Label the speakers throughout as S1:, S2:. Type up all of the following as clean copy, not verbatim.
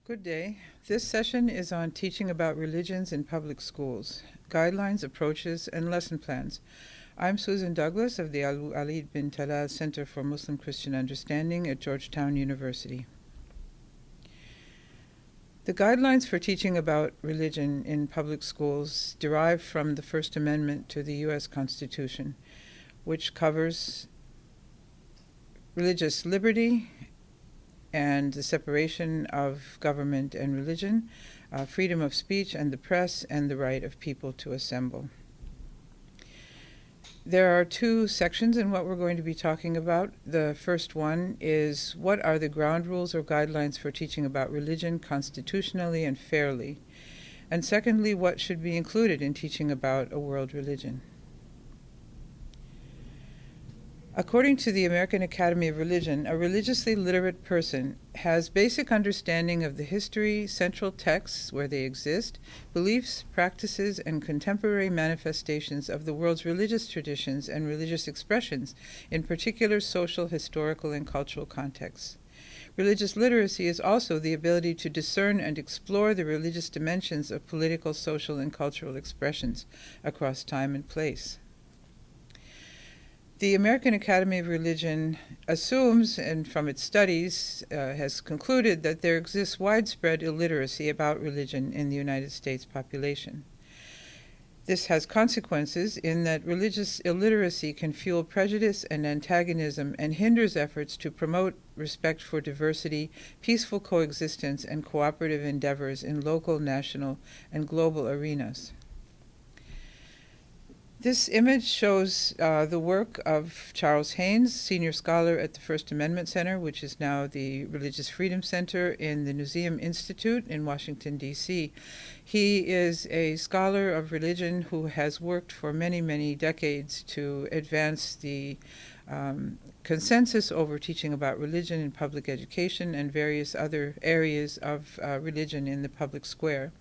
S1: Good day. This session is on teaching about religions in public schools, guidelines, approaches, and lesson plans. I'm Susan Douglas of the Ali bin Talal Center for Muslim Christian Understanding at Georgetown University. The guidelines for teaching about religion in public schools derive from the First Amendment to the U.S. Constitution, which covers religious liberty and the separation of government and religion, freedom of speech and the press, and the right of people to assemble. There are two sections in what we're going to be talking about. The first one is what are the ground rules or guidelines for teaching about religion constitutionally and fairly? And secondly, what should be included in teaching about a world religion? According to the American Academy of Religion, a religiously literate person has basic understanding of the history, central texts where they exist, beliefs, practices, and contemporary manifestations of the world's religious traditions and religious expressions in particular social, historical, and cultural contexts. Religious literacy is also the ability to discern and explore the religious dimensions of political, social, and cultural expressions across time and place. The American Academy of Religion assumes, and from its studies has concluded, that there exists widespread illiteracy about religion in the United States population. This has consequences in that religious illiteracy can fuel prejudice and antagonism and hinders efforts to promote respect for diversity, peaceful coexistence, and cooperative endeavors in local, national, and global arenas. This image shows the work of Charles Haynes, senior scholar at the First Amendment Center, which is now the Religious Freedom Center in the Newseum Institute in Washington, D.C. He is a scholar of religion who has worked for many, many decades to advance the consensus over teaching about religion in public education and various other areas of religion in the public square.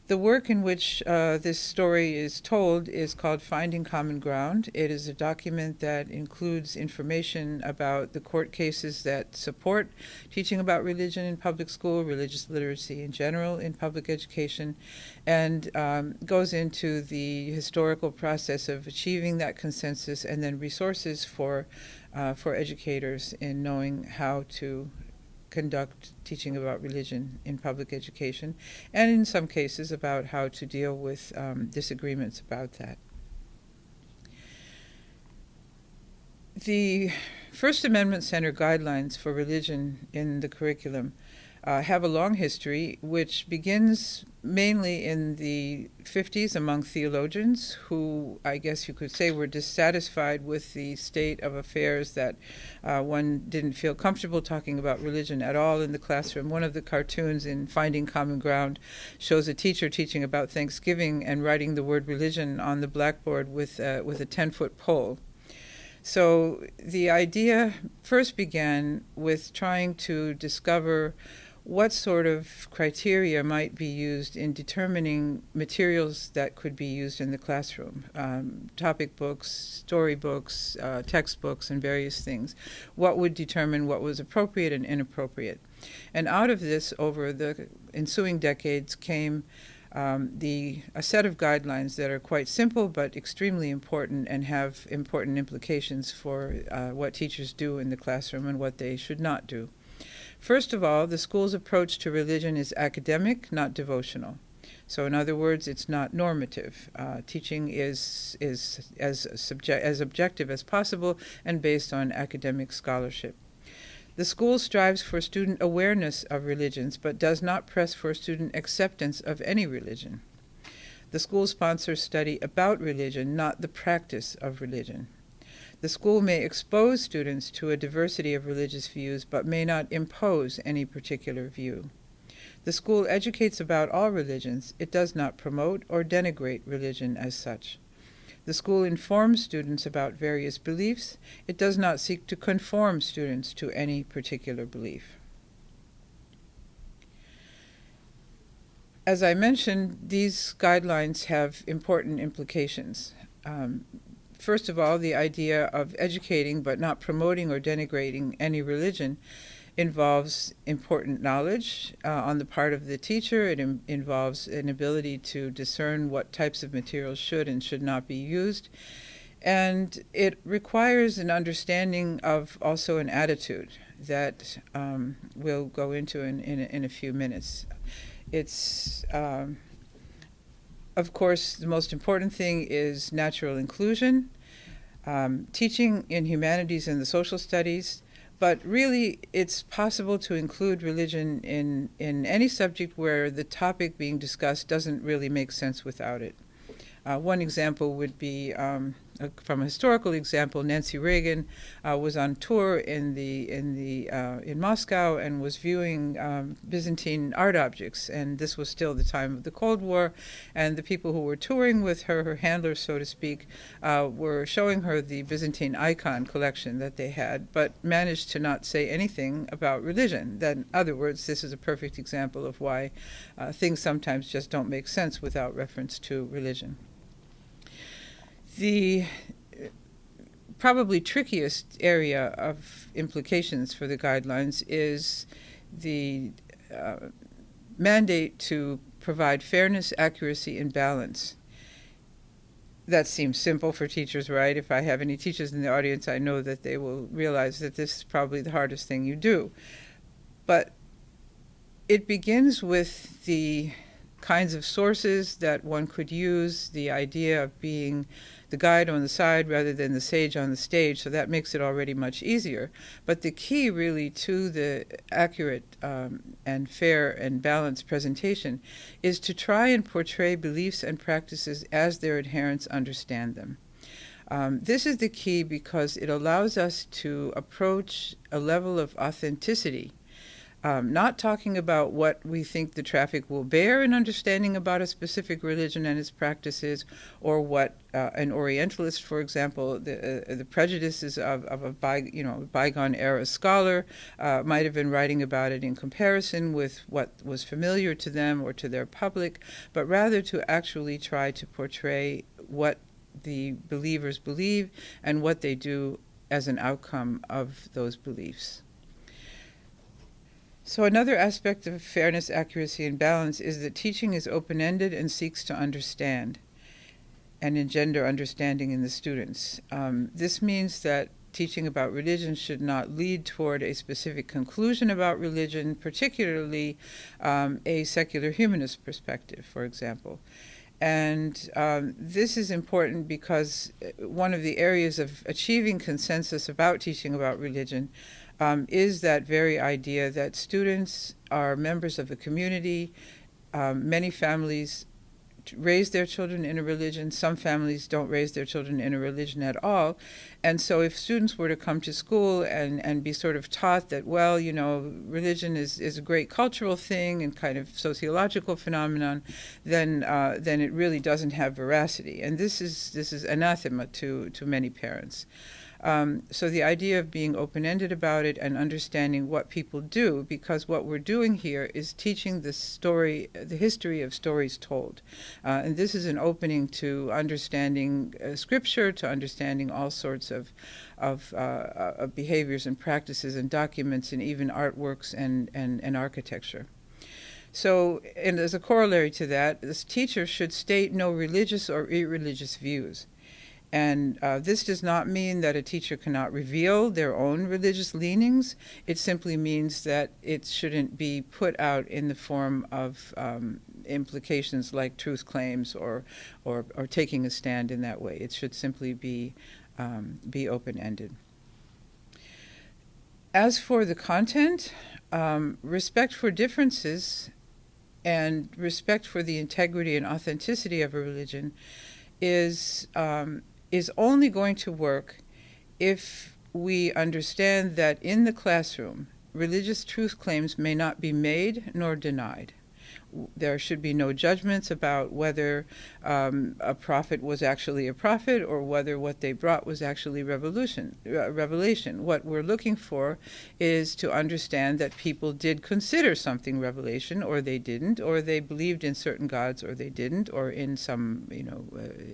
S1: The work in which this story is told is called Finding Common Ground. It is a document that includes information about the court cases that support teaching about religion in public school, religious literacy in general in public education, and goes into the historical process of achieving that consensus and then resources for educators in knowing how to conduct teaching about religion in public education, and in some cases about how to deal with disagreements about that. The First Amendment Center guidelines for religion in the curriculum have a long history, which begins mainly in the 50s among theologians who, I guess you could say, were dissatisfied with the state of affairs, that one didn't feel comfortable talking about religion at all in the classroom. One of the cartoons in Finding Common Ground shows a teacher teaching about Thanksgiving and writing the word religion on the blackboard with a 10-foot pole. So the idea first began with trying to discover what sort of criteria might be used in determining materials that could be used in the classroom, topic books, storybooks, textbooks, and various things. What would determine what was appropriate and inappropriate? And out of this, over the ensuing decades, came a set of guidelines that are quite simple but extremely important and have important implications for what teachers do in the classroom and what they should not do. First of all, the school's approach to religion is academic, not devotional. So in other words, it's not normative. Teaching is as objective as possible and based on academic scholarship. The school strives for student awareness of religions, but does not press for student acceptance of any religion. The school sponsors study about religion, not the practice of religion. The school may expose students to a diversity of religious views, but may not impose any particular view. The school educates about all religions. It does not promote or denigrate religion as such. The school informs students about various beliefs. It does not seek to conform students to any particular belief. As I mentioned, these guidelines have important implications. First of all, the idea of educating but not promoting or denigrating any religion involves important knowledge on the part of the teacher. It involves an ability to discern what types of materials should and should not be used. And it requires an understanding of also an attitude that we'll go into in a few minutes. It's, of course, the most important thing is natural inclusion, teaching in humanities and the social studies, but really it's possible to include religion in any subject where the topic being discussed doesn't really make sense without it. One example would be, from a historical example, Nancy Reagan was on tour in Moscow and was viewing Byzantine art objects, and this was still the time of the Cold War, and the people who were touring with her, her handlers, so to speak, were showing her the Byzantine icon collection that they had, but managed to not say anything about religion. Then, in other words, this is a perfect example of why things sometimes just don't make sense without reference to religion. The probably trickiest area of implications for the guidelines is the mandate to provide fairness, accuracy, and balance. That seems simple for teachers, right? If I have any teachers in the audience, I know that they will realize that this is probably the hardest thing you do. But it begins with the kinds of sources that one could use, the idea of being the guide on the side rather than the sage on the stage, so that makes it already much easier. But the key really to the accurate and fair and balanced presentation is to try and portray beliefs and practices as their adherents understand them. This is the key because it allows us to approach a level of authenticity, not talking about what we think the traffic will bear in understanding about a specific religion and its practices, or what an Orientalist, for example, the prejudices of a bygone era scholar might have been writing about it in comparison with what was familiar to them or to their public, but rather to actually try to portray what the believers believe and what they do as an outcome of those beliefs. So another aspect of fairness, accuracy, and balance is that teaching is open-ended and seeks to understand and engender understanding in the students. This means that teaching about religion should not lead toward a specific conclusion about religion, particularly a secular humanist perspective, for example. And this is important because one of the areas of achieving consensus about teaching about religion is that very idea that students are members of a community. Many families raise their children in a religion. Some families don't raise their children in a religion at all. And so if students were to come to school and be sort of taught that, well, you know, religion is a great cultural thing and kind of sociological phenomenon, then it really doesn't have veracity. And this is anathema to many parents. So the idea of being open-ended about it and understanding what people do, because what we're doing here is teaching the story, the history of stories told. And this is an opening to understanding scripture, to understanding all sorts of behaviors and practices and documents and even artworks and architecture. So, and as a corollary to that, this teacher should state no religious or irreligious views. And this does not mean that a teacher cannot reveal their own religious leanings. It simply means that it shouldn't be put out in the form of implications like truth claims or taking a stand in that way. It should simply be open-ended. As for the content, respect for differences and respect for the integrity and authenticity of a religion is only going to work if we understand that in the classroom, religious truth claims may not be made nor denied. There should be no judgments about whether a prophet was actually a prophet or whether what they brought was actually revelation. What we're looking for is to understand that people did consider something revelation, or they didn't, or they believed in certain gods, or they didn't, or in some,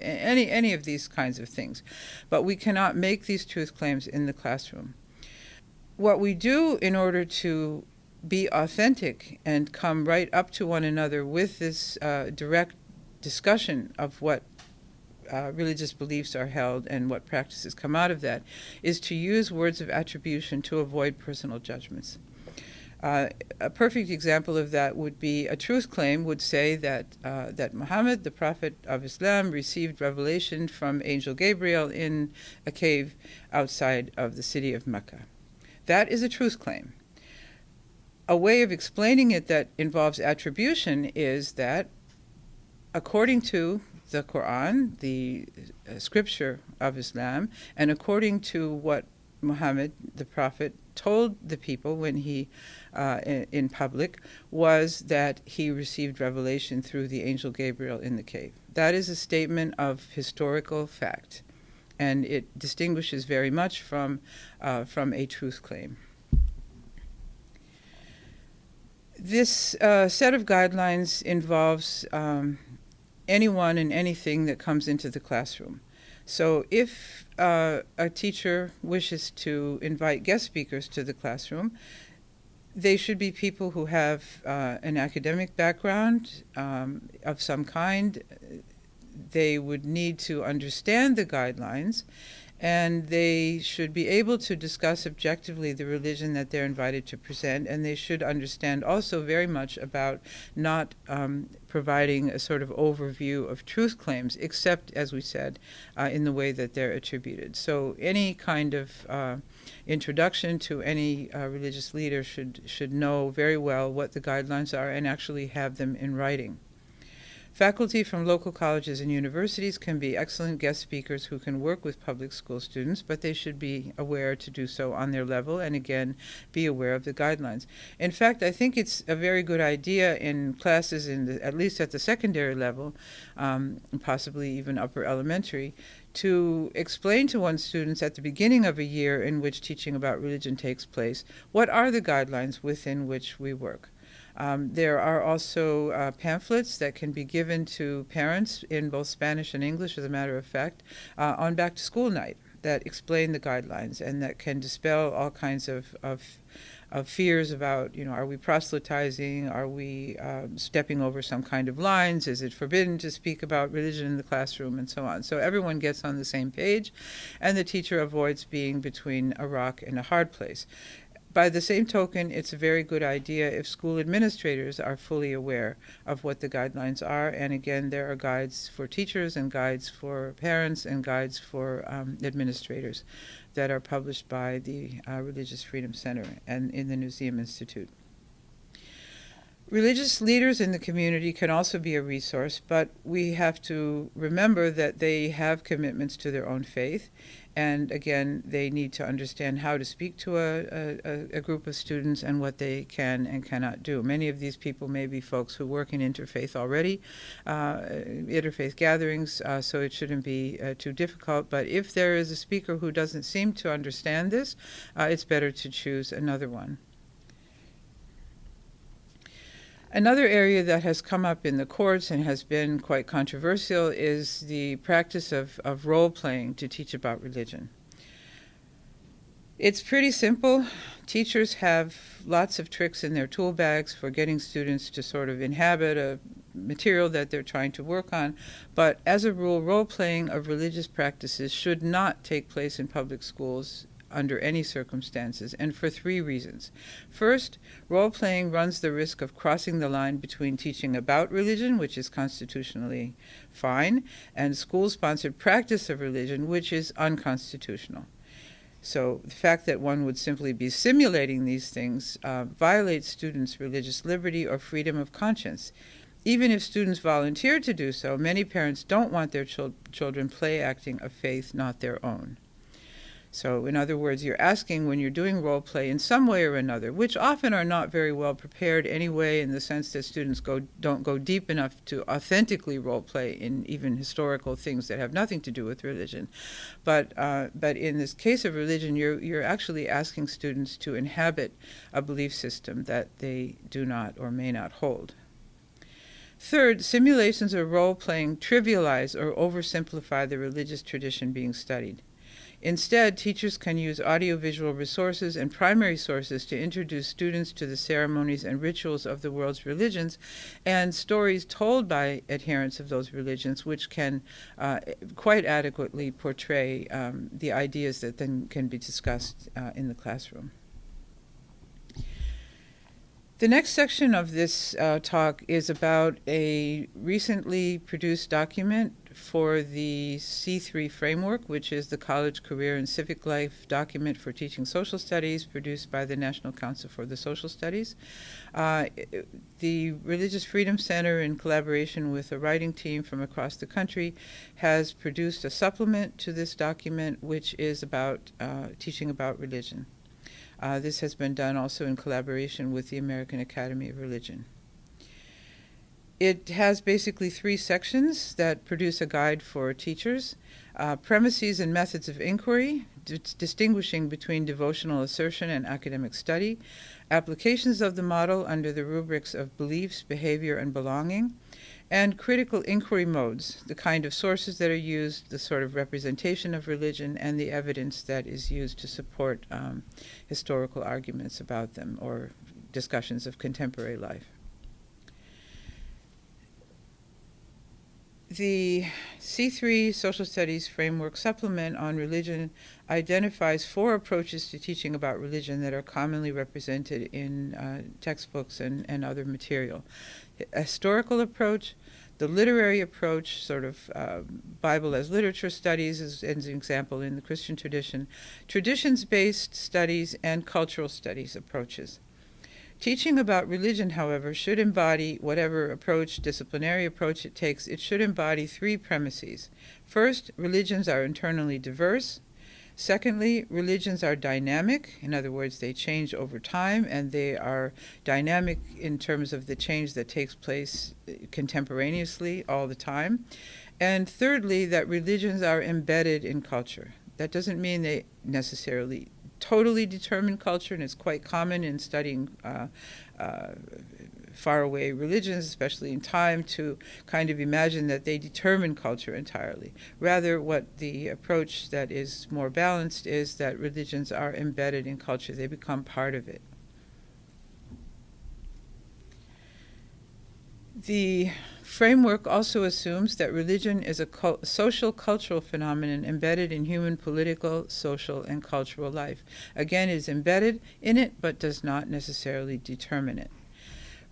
S1: any of these kinds of things. But we cannot make these truth claims in the classroom. what we do in order to be authentic and come right up to one another with this direct discussion of what religious beliefs are held and what practices come out of that is to use words of attribution to avoid personal judgments. A perfect example of that would be a truth claim would say that Muhammad, the prophet of Islam, received revelation from Angel Gabriel in a cave outside of the city of Mecca. That is a truth claim. A way of explaining it that involves attribution is that, according to the Quran, the scripture of Islam, and according to what Muhammad, the prophet, told the people when he, in public, was that he received revelation through the angel Gabriel in the cave. That is a statement of historical fact, and it distinguishes very much from a truth claim. This set of guidelines involves anyone and anything that comes into the classroom. So if a teacher wishes to invite guest speakers to the classroom, they should be people who have an academic background of some kind. They would need to understand the guidelines, and they should be able to discuss objectively the religion that they're invited to present, and they should understand also very much about not providing a sort of overview of truth claims, except, as we said, in the way that they're attributed. So any kind of introduction to any religious leader should know very well what the guidelines are and actually have them in writing. Faculty from local colleges and universities can be excellent guest speakers who can work with public school students, but they should be aware to do so on their level and, again, be aware of the guidelines. In fact, I think it's a very good idea in classes, at least at the secondary level, possibly even upper elementary, to explain to one's students at the beginning of a year in which teaching about religion takes place, what are the guidelines within which we work. There are also pamphlets that can be given to parents in both Spanish and English, as a matter of fact, on back-to-school night that explain the guidelines and that can dispel all kinds of fears about, are we proselytizing? Are we stepping over some kind of lines? Is it forbidden to speak about religion in the classroom, and so on? So everyone gets on the same page, and the teacher avoids being between a rock and a hard place. By the same token, it's a very good idea if school administrators are fully aware of what the guidelines are. And again, there are guides for teachers and guides for parents and guides for administrators that are published by the Religious Freedom Center and in the Museum Institute. Religious leaders in the community can also be a resource, but we have to remember that they have commitments to their own faith. And again, they need to understand how to speak to a group of students and what they can and cannot do. Many of these people may be folks who work in interfaith already, interfaith gatherings, so it shouldn't be too difficult. But if there is a speaker who doesn't seem to understand this, it's better to choose another one. Another area that has come up in the courts and has been quite controversial is the practice of role-playing to teach about religion. It's pretty simple. Teachers have lots of tricks in their tool bags for getting students to sort of inhabit a material that they're trying to work on, but as a rule, role-playing of religious practices should not take place in public schools under any circumstances, and for three reasons. First, role-playing runs the risk of crossing the line between teaching about religion, which is constitutionally fine, and school-sponsored practice of religion, which is unconstitutional. So the fact that one would simply be simulating these things violates students' religious liberty or freedom of conscience. Even if students volunteer to do so, many parents don't want their children play-acting a faith not their own. So in other words, you're asking when you're doing role play in some way or another, which often are not very well prepared anyway, in the sense that students don't go deep enough to authentically role play in even historical things that have nothing to do with religion. But in this case of religion, you're actually asking students to inhabit a belief system that they do not or may not hold. Third, simulations or role-playing trivialize or oversimplify the religious tradition being studied. Instead, teachers can use audiovisual resources and primary sources to introduce students to the ceremonies and rituals of the world's religions and stories told by adherents of those religions, which can quite adequately portray the ideas that then can be discussed in the classroom. The next section of this talk is about a recently produced document for the C3 Framework, which is the College Career and Civic Life document for teaching social studies produced by the National Council for the Social Studies. The Religious Freedom Center, in collaboration with a writing team from across the country, has produced a supplement to this document, which is about teaching about religion. This has been done also in collaboration with the American Academy of Religion. It has basically 3 sections that produce a guide for teachers: premises and methods of inquiry, distinguishing between devotional assertion and academic study, applications of the model under the rubrics of beliefs, behavior, and belonging, and critical inquiry modes, the kind of sources that are used, the sort of representation of religion, and the evidence that is used to support historical arguments about them or discussions of contemporary life. The C3 Social Studies Framework Supplement on Religion identifies 4 approaches to teaching about religion that are commonly represented in textbooks and other material. A historical approach, the literary approach, sort of Bible as literature studies, as an example in the Christian tradition, traditions-based studies, and cultural studies approaches. Teaching about religion, however, should embody whatever approach, disciplinary approach it takes. It should embody 3 premises. First, religions are internally diverse. Secondly, religions are dynamic. In other words, they change over time, and they are dynamic in terms of the change that takes place contemporaneously all the time. And thirdly, that religions are embedded in culture. That doesn't mean they necessarily totally determine culture, and it's quite common in studying faraway religions, especially in time, to kind of imagine that they determine culture entirely. Rather, what the approach that is more balanced is that religions are embedded in culture. They become part of it. The framework also assumes that religion is a social cultural phenomenon embedded in human political, social, and cultural life. Again, it is embedded in it, but does not necessarily determine it.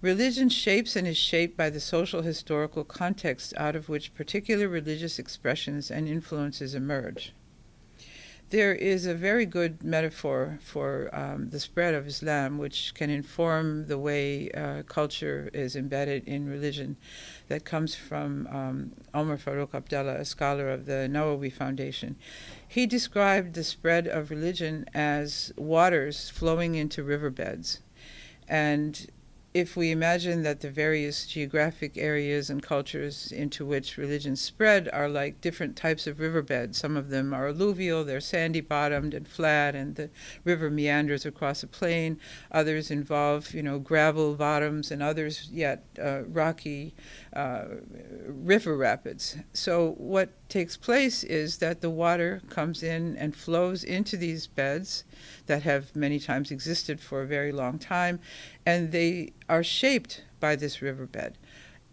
S1: Religion shapes and is shaped by the social historical context out of which particular religious expressions and influences emerge. There is a very good metaphor for the spread of Islam, which can inform the way culture is embedded in religion, that comes from Omar Farouk Abdallah, a scholar of the Nawawi Foundation. He described the spread of religion as waters flowing into riverbeds. And if we imagine that the various geographic areas and cultures into which religions spread are like different types of riverbeds, some of them are alluvial, they're sandy-bottomed and flat, and the river meanders across a plain. Others involve, gravel bottoms, and others yet rocky river rapids. So what takes place is that the water comes in and flows into these beds that have many times existed for a very long time, and they are shaped by this riverbed.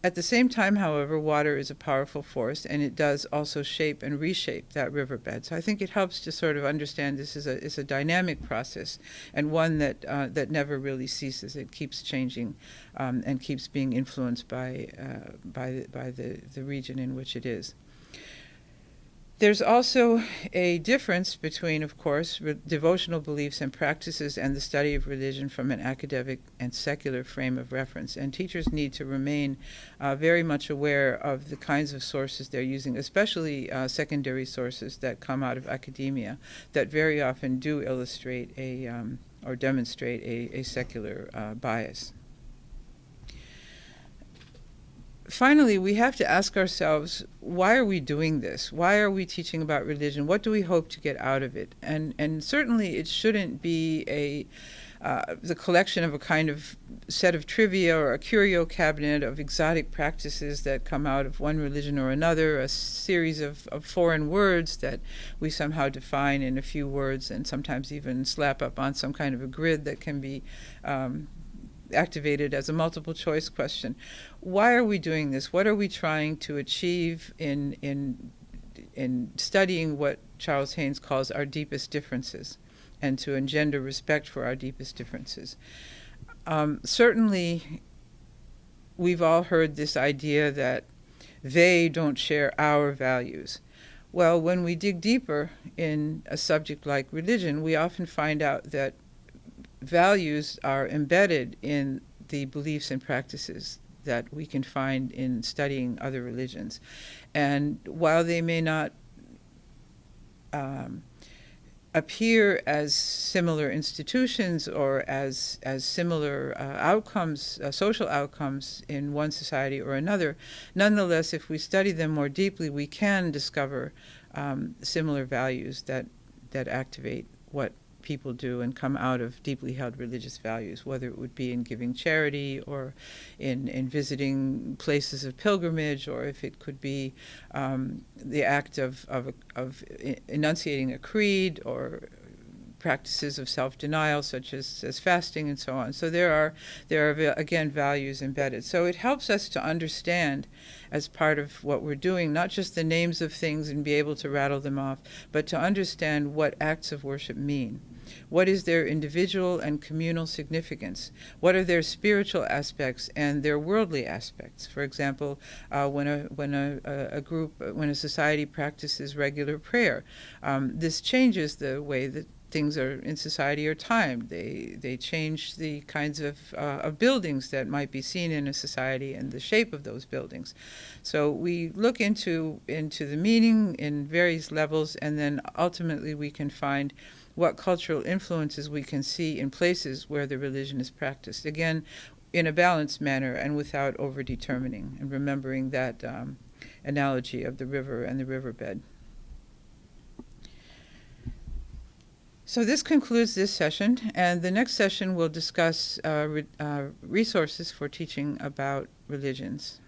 S1: At the same time, however, water is a powerful force, and it does also shape and reshape that riverbed. So I think it helps to sort of understand this is a dynamic process, and one that never really ceases. It keeps changing and keeps being influenced by the region in which it is. There's also a difference between, of course, devotional beliefs and practices and the study of religion from an academic and secular frame of reference. And teachers need to remain very much aware of the kinds of sources they're using, especially secondary sources that come out of academia that very often do illustrate or demonstrate a secular bias. Finally, we have to ask ourselves, why are we doing this? Why are we teaching about religion? What do we hope to get out of it? And certainly it shouldn't be the collection of a kind of set of trivia or a curio cabinet of exotic practices that come out of one religion or another, a series of foreign words that we somehow define in a few words and sometimes even slap up on some kind of a grid that can be activated as a multiple choice question. Why are we doing this? What are we trying to achieve in studying what Charles Haynes calls our deepest differences, and to engender respect for our deepest differences? Certainly, we've all heard this idea that they don't share our values. Well, when we dig deeper in a subject like religion, we often find out that values are embedded in the beliefs and practices that we can find in studying other religions. And while they may not appear as similar institutions or as similar outcomes, social outcomes in one society or another, nonetheless, if we study them more deeply, we can discover similar values that activate what people do and come out of deeply held religious values, whether it would be in giving charity or in visiting places of pilgrimage, or if it could be the act of enunciating a creed, or practices of self-denial such as fasting and so on. So there are again values embedded. So it helps us to understand, as part of what we're doing, not just the names of things and be able to rattle them off, but to understand what acts of worship mean. What is their individual and communal significance? What are their spiritual aspects and their worldly aspects? For example, when a society practices regular prayer, this changes the way that things are in society are timed. They change the kinds of buildings that might be seen in a society and the shape of those buildings. So we look into the meaning in various levels, and then ultimately we can find what cultural influences we can see in places where the religion is practiced. Again, in a balanced manner and without over-determining, and remembering that analogy of the river and the riverbed. So this concludes this session, and the next session will discuss resources for teaching about religions.